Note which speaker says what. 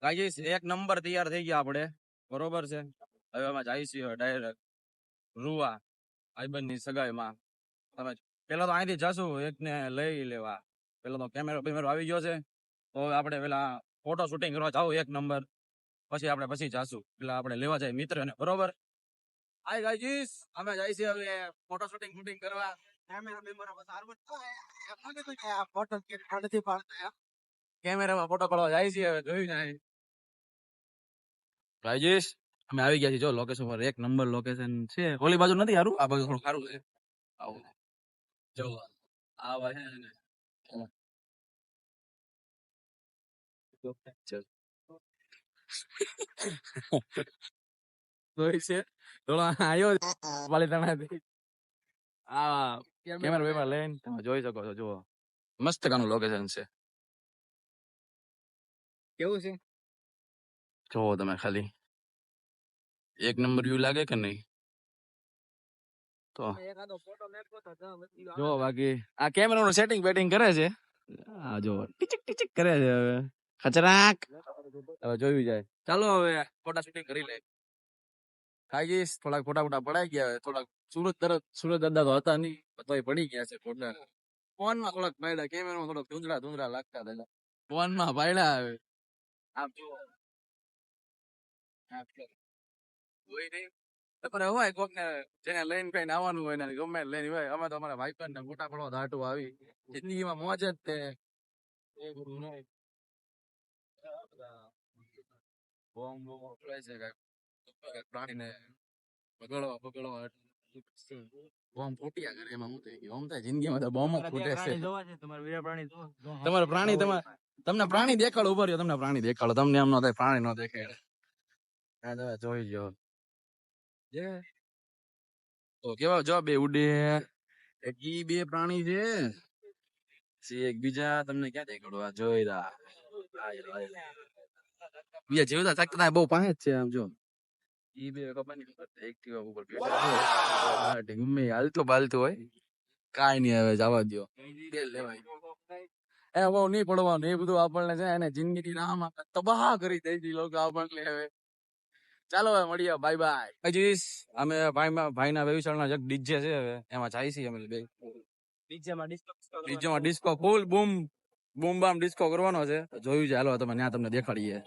Speaker 1: Guys એક number તૈયાર થઈ ગયા આપણે, બરોબર છે. હવે અમે જઈશું ડાયરેક્ટ રૂવા ભાઈબંધની સગાઈમાં. તમે પેલા તો અહીંથી જશું એકને લઈ લેવા. પેલા તો કેમેરો બેમેરો આવી ગયો છે, તો હવે આપણે પેલા ફોટો શૂટિંગ કરવા જાવ એક નંબર. પછી આપણે જાશું પેલા આપણે લેવા જાય મિત્રને, બરોબર. હાય ગાઈસ, અમે જઈશું હવે ફોટો શૂટિંગ કરવા. કેમેરામાં ફોટો પાડવા જાય છે, હવે જોયું જાય. ગાઈસ અમે આવી ગયા છીએ, જો લોકેશન પર એક નંબર લોકેશન છે. ઓલી બાજુ નથી સારું, આ બાજુ થોડું સારું છે. આવું જો આ બાજુ છે ને. જોઈ છે થોડો આવ્યો વાલી તમે આ કેમેરા બેમેરા લઈને તમે જોઈ શકો છો. જુઓ મસ્ત કાનું લોકેશન છે.
Speaker 2: કેવું છે?
Speaker 1: જોવો તમે ખાલી, એક નંબર વ્યૂ લાગે કે નહીં? તો જો બાકી આ કેમેરાનું સેટિંગ બેટિંગ કરે છે. આ જો ટીચક ટીચક કરે છે. હવે ખચરાક હવે જોયું જાય. ચાલો હવે ફોટા શૂટિંગ કરી લે. ગાઈસ થોડાક ફોટા પડાઈ ગયા. હવે થોડાક સુરત દાદા તો હતા નહીં, તોય પડી ગયા છે ફોટા. ફોનમાં થોડાક પાડ્યા, કેમેરામાં થોડાક ધૂંધળા લાગતા હતા. ફોનમાં પાડ્યા. હવે આમ જુઓ હોય નહીં. તમારે હોય કોક ને જેને લઈને કઈ આવવાનું હોય ને ગમે લઈને હોય. અમે તો અમારા ભાઈ ને મોટા પડવા દાટું આવી જિંદગીમાં મોજ જ તે. એ બધું નહીં. બોમ્બ ફોડાય છે કાંઈક પ્રાણીને પકડવા બોમ્બ ફૂટ્યા કરે. એમાં હું થઈ ગયું આમ થાય જિંદગીમાં તો બોમ્બ જ ફૂટે છે. તમારે પ્રાણી તમને પ્રાણી દેખાડો, ઉભા રહ્યો, તમને પ્રાણી દેખાડો. તમને એમ ન થાય પ્રાણી નો દેખાડે. હા તમે જોઈ ગયો તો કેવા જો બે ઉડે. એક ઈ બે પ્રાણી છે, એક બીજા તમને ક્યાં દેખાડો. આ જોઈ રહ્યા બીજા જેવતા શકતા બહુ પાસે જ છે. આમ જો ઈ બે એક્ટિવા ઉપર ગમે હાલતું હોય. કાઈ નહીં, હવે જવા દો. લેવાય એ બહુ નહીં પડવાનું. એ બધું આપણને છે એને જિંદગી નામ તબાહ કરી દઈ લોકો આપણને. હવે ચાલો હવે મળીએ, બાય બાય. જીસ અમે ભાઈના વ્યવસાયના જગ ડીજે છે, હવે એમાં જાય છીએ અમે બે. ડીજેમાં ડિસ્કો ફૂલ બૂમ બામ ડિસ્કો કરવાનો છે. જોયું છે, હાલો તમે ત્યાં તમને દેખાડીએ.